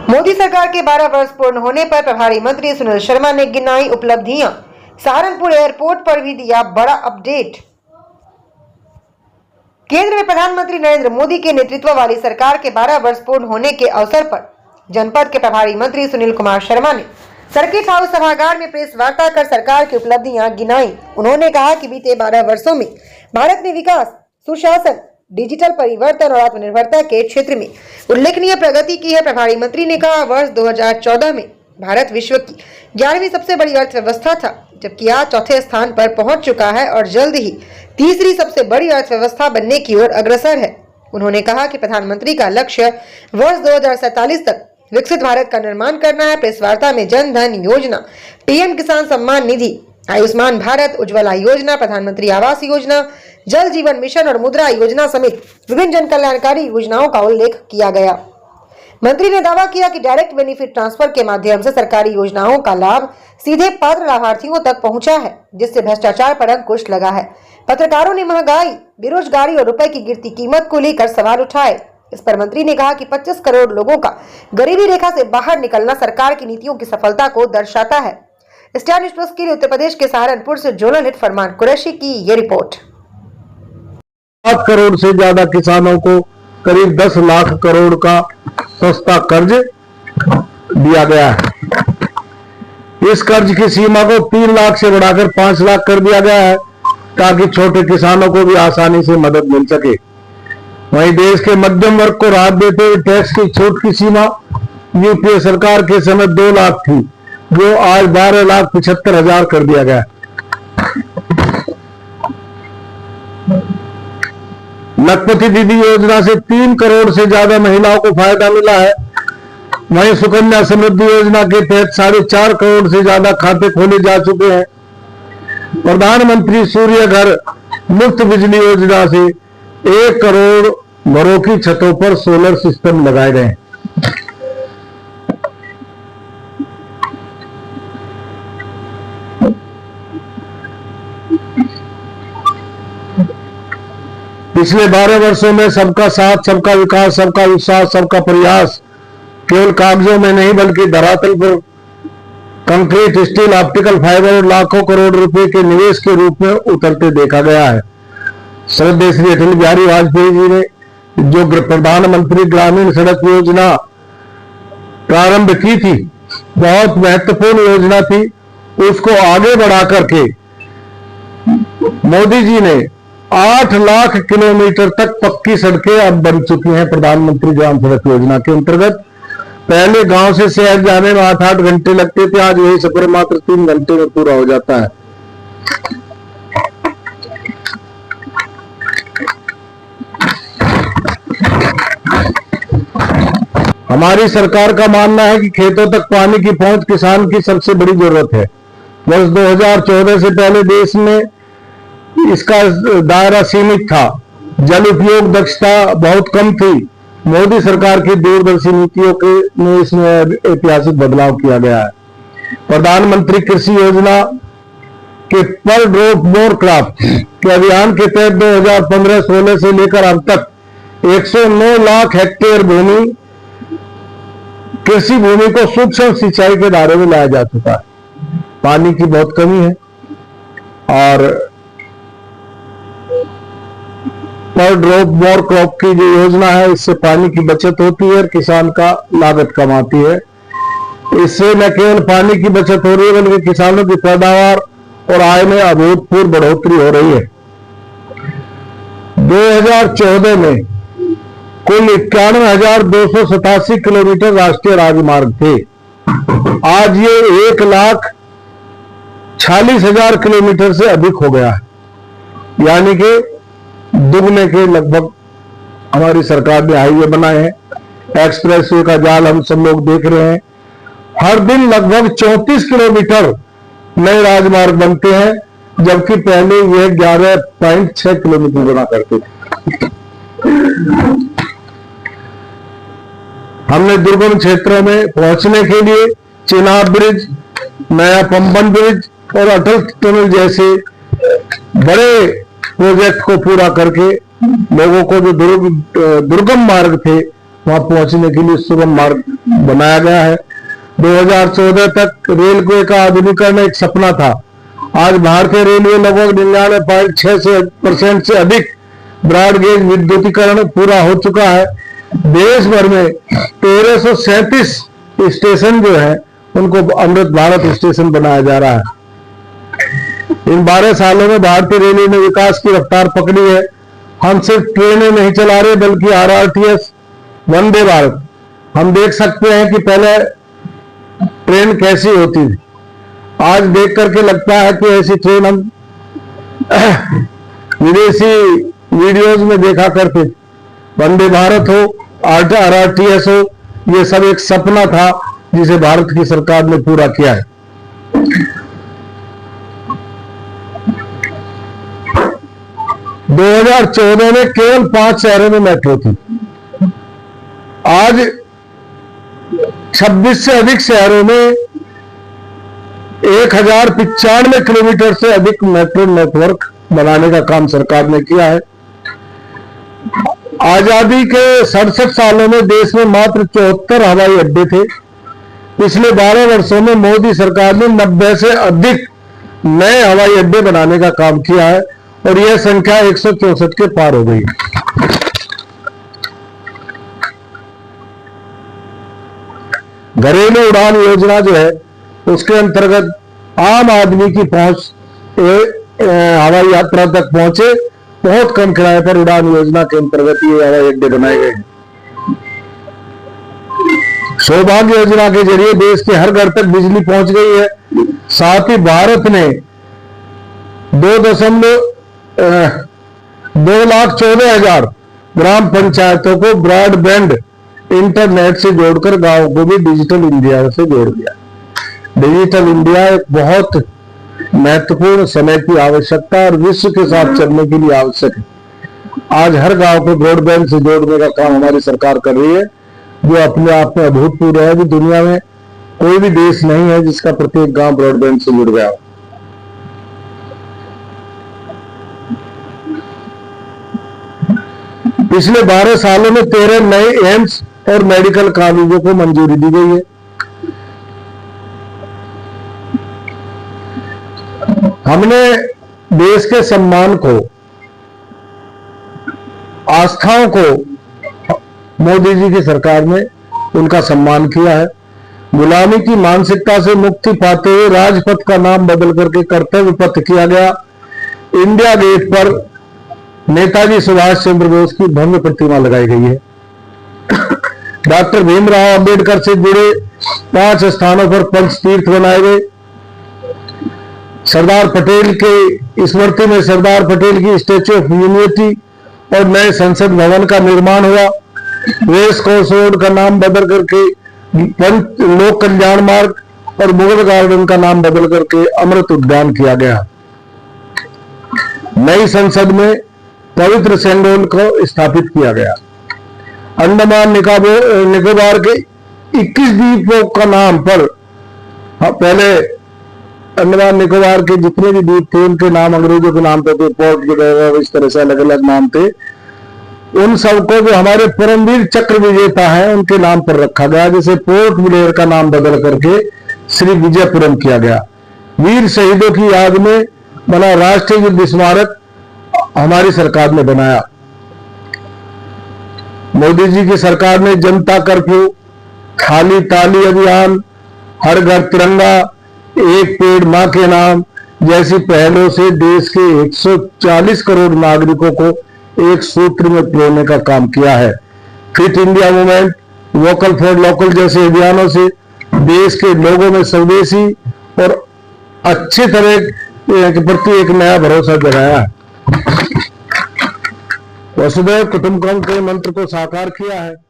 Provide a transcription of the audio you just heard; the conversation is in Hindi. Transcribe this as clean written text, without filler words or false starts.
मोदी सरकार के 12 वर्ष पूर्ण होने पर प्रभारी मंत्री सुनील शर्मा ने गिनाई उपलब्धियां। सहारनपुर एयरपोर्ट पर भी दिया बड़ा अपडेट। केंद्र में प्रधानमंत्री नरेंद्र मोदी के नेतृत्व वाली सरकार के 12 वर्ष पूर्ण होने के अवसर पर जनपद के प्रभारी मंत्री सुनील कुमार शर्मा ने सर्किट हाउस सभागार में प्रेस वार्ता कर सरकार की उपलब्धियां गिनाई। उन्होंने कहा कि बीते 12 वर्षों में भारत ने विकास, सुशासन, डिजिटल परिवर्तन और आत्मनिर्भरता के क्षेत्र में उल्लेखनीय प्रगति की है। प्रभारी मंत्री ने कहा, वर्ष 2014 में भारत विश्व की 11वीं सबसे बड़ी अर्थव्यवस्था था, जबकि आज चौथे स्थान पर पहुंच चुका है और जल्द ही तीसरी सबसे बड़ी अर्थव्यवस्था बनने की ओर अग्रसर है। उन्होंने कहा कि प्रधानमंत्री का लक्ष्य वर्ष 2047 तक विकसित भारत का निर्माण करना है। प्रेस वार्ता में जन धन योजना, पीएम किसान सम्मान निधि, आयुष्मान भारत, उज्ज्वला योजना, प्रधानमंत्री आवास योजना, जल जीवन मिशन और मुद्रा योजना समेत विभिन्न जन कल्याणकारी योजनाओं का उल्लेख किया गया। मंत्री ने दावा किया कि डायरेक्ट बेनिफिट ट्रांसफर के माध्यम से सरकारी योजनाओं का लाभ सीधे पात्र लाभार्थियों तक पहुंचा है, जिससे भ्रष्टाचार पर अंकुश लगा है। पत्रकारों ने महंगाई, बेरोजगारी और रुपए की गिरती कीमत को लेकर सवाल उठाए। इस पर मंत्री ने कहा कि 25 करोड़ लोगों का गरीबी रेखा से बाहर निकलना सरकार की नीतियों की सफलता को दर्शाता है। स्टार न्यूज़ प्लस के लिए उत्तर प्रदेश के सहारनपुर से जोनल हेड फरमान कुरैशी की ये रिपोर्ट। 7 करोड़ से ज्यादा किसानों को करीब 10 लाख करोड़ का सस्ता कर्ज दिया गया है। इस कर्ज की सीमा को 3 लाख से बढ़ाकर 5 लाख कर दिया गया है, ताकि छोटे किसानों को भी आसानी से मदद मिल सके। वहीं देश के मध्यम वर्ग को राहत देते हुए टैक्स की छूट की सीमा यूपीए सरकार के समय 2 लाख थी, जो आज 12,75,000 कर दिया गया। लखपति दीदी योजना से 3 करोड़ से ज्यादा महिलाओं को फायदा मिला है। वहीं सुकन्या समृद्धि योजना के तहत 4.5 करोड़ से ज्यादा खाते खोले जा चुके हैं। प्रधानमंत्री सूर्य घर मुफ्त बिजली योजना से 1 करोड़ घरों की छतों पर सोलर सिस्टम लगाए गए। पिछले 12 वर्षों में सबका साथ, सबका विकास, सबका विश्वास, सबका प्रयास केवल कागजों में नहीं बल्कि धरातल पर कंक्रीट, स्टील, ऑप्टिकल फाइबर और लाखों करोड़ रुपए के निवेश के रूप में उतरते देखा गया है। श्रद्धेय श्री अटल बिहारी वाजपेयी जी ने जो प्रधानमंत्री ग्रामीण सड़क योजना प्रारंभ की थी, बहुत महत्वपूर्ण योजना थी। उसको आगे बढ़ा करके मोदी जी ने 8 लाख किलोमीटर तक पक्की सड़कें अब बन चुकी हैं। प्रधानमंत्री ग्राम सड़क योजना के अंतर्गत पहले गांव से शहर जाने में 8-8 घंटे लगते थे, आज यही सफर मात्र 3 घंटे में पूरा हो जाता है। हमारी सरकार का मानना है कि खेतों तक पानी की पहुंच किसान की सबसे बड़ी जरूरत है। वर्ष 2014 से पहले देश में इसका दायरा सीमित था, जल उपयोग दक्षता बहुत कम थी। मोदी सरकार की दूरदर्शी नीतियों के में इसमें ऐतिहासिक बदलाव किया गया है। प्रधानमंत्री कृषि योजना के पर ड्रॉप मोर क्रॉप के अभियान के तहत 2015-16 से लेकर अब तक 109 लाख हेक्टेयर भूमि, कृषि भूमि को सूक्ष्म सिंचाई के दायरे में लाया जा चुका है। पानी की बहुत कमी है और पर ड्रॉप मोर क्रॉप की जो योजना है, इससे पानी की बचत होती है और किसान का लागत कम आती है। इससे न केवल पानी की बचत हो रही है बल्कि किसानों की पैदावार और आय में अभूतपूर्व बढ़ोतरी हो रही है। 2014 में कुल 91,287 किलोमीटर राष्ट्रीय राजमार्ग थे। आज ये 1,46,000 किलोमीटर से अधिक हो गया है, यानी कि दुगने के लगभग हमारी सरकार ने हाईवे बनाए हैं। एक्सप्रेसवे का जाल हम सब लोग देख रहे हैं। हर दिन लगभग 34 किलोमीटर नए राजमार्ग बनते हैं, जबकि पहले यह 11.6 किलोमीटर बना करते थे। हमने दुर्गम क्षेत्रों में पहुंचने के लिए चिनाब ब्रिज, नया पंबन ब्रिज और अटल टनल जैसे बड़े प्रोजेक्ट को पूरा करके लोगों को जो दुर्गम मार्ग थे वहां पहुंचने के लिए सुगम मार्ग बनाया गया है। 2014 तक रेलवे का आधुनिकीकरण एक सपना था। आज भारतीय रेलवे लगभग 99.6% से अधिक ब्रॉडगेज विद्युतीकरण पूरा हो चुका है। देश भर में 1337 स्टेशन जो है उनको अमृत भारत स्टेशन बनाया जा रहा है। इन 12 सालों में भारतीय रेलवे ने विकास की रफ्तार पकड़ी है। हम सिर्फ ट्रेनें नहीं चला रहे बल्कि आरआरटीएस, वंदे भारत, हम देख सकते हैं कि पहले ट्रेन कैसी होती थी। आज देख करके लगता है कि ऐसी ट्रेन हम विदेशी वीडियोज में देखा करते। वंदे भारत हो, आरआरटीएस हो, ये सब एक सपना था जिसे भारत की सरकार ने पूरा किया है। - 2014 में केवल 5 शहरों में मेट्रो थी। आज 26 से अधिक शहरों में 1095 किलोमीटर से अधिक मेट्रो नेटवर्क बनाने का काम सरकार ने किया है। आजादी के 67 सालों में देश में मात्र 74 हवाई अड्डे थे। पिछले 12 वर्षों में मोदी सरकार ने 90 से अधिक नए हवाई अड्डे बनाने का काम किया है और यह संख्या 164 के पार हो गई। घरेलू उड़ान योजना जो है उसके अंतर्गत आम आदमी की पहुंच हवाई यात्रा तक पहुंचे बहुत कम किराए पर उड़ान योजना के अंतर्गत ये हवाई अड्डे बनाए गए हैं। सौभाग्य योजना के जरिए देश के हर घर तक बिजली पहुंच गई है। साथ ही भारत ने 2,14,000 ग्राम पंचायतों को ब्रॉडबैंड इंटरनेट से जोड़कर गांवों को भी डिजिटल इंडिया से जोड़ दिया। डिजिटल इंडिया एक बहुत महत्वपूर्ण समय की आवश्यकता और विश्व के साथ चलने के लिए आवश्यक है। आज हर गांव को ब्रॉडबैंड से जोड़ने का काम हमारी सरकार कर रही है, जो अपने आप में अभूतपूर्व है। कि दुनिया में कोई भी देश नहीं है जिसका प्रत्येक गांव ब्रॉडबैंड से जुड़ गया हो। पिछले 12 सालों में 13 नए एम्स और मेडिकल कॉलेजों को मंजूरी दी गई है। हमने देश के सम्मान को, आस्थाओं को मोदी जी की सरकार ने उनका सम्मान किया है। गुलामी की मानसिकता से मुक्ति पाते हुए राजपथ का नाम बदल करके कर्तव्य पथ किया गया। इंडिया गेट पर नेताजी सुभाष चंद्र बोस की भव्य प्रतिमा लगाई गई है। डॉक्टर भीमराव अंबेडकर से जुड़े 5 स्थानों पर पंचतीर्थ बनाए गए। सरदार पटेल के स्मृति में सरदार पटेल की स्टैच्यू ऑफ यूनिटी और नए संसद भवन का निर्माण हुआ। रेस कोर्स रोड का नाम बदल करके लोक कल्याण मार्ग और मुगल गार्डन का नाम बदल करके अमृत उद्यान किया गया। नई संसद में पवित्र सेंगोल को स्थापित किया गया। अंडमान निकोबार के 21 द्वीपों का नाम पर, पहले अंडमान निकोबार के जितने भी द्वीप थे उनके नाम अंग्रेजों के नाम पे थे, पोर्ट ब्लेयर, इस तरह से अलग अलग नाम थे। उन सबको जो हमारे परमवीर चक्र विजेता हैं उनके नाम पर रखा गया, जैसे पोर्ट ब्लेयर का नाम बदल करके श्री विजयपुरम किया गया। वीर शहीदों की याद में बना राष्ट्रीय युद्ध स्मारक हमारी सरकार ने बनाया। मोदी जी की सरकार ने जनता कर्फ्यू, खाली ताली अभियान, हर घर तिरंगा, एक पेड़ मां के नाम जैसी पहलों से देश के 140 करोड़ नागरिकों को एक सूत्र में पिरोने का काम किया है। Fit India movement, vocal for local जैसे अभियानों से देश के लोगों में स्वदेशी और अच्छी तरह के प्रति एक नया भरोसा जगाया है। वसुधैव कुटुंबकम के मंत्र को साकार किया है।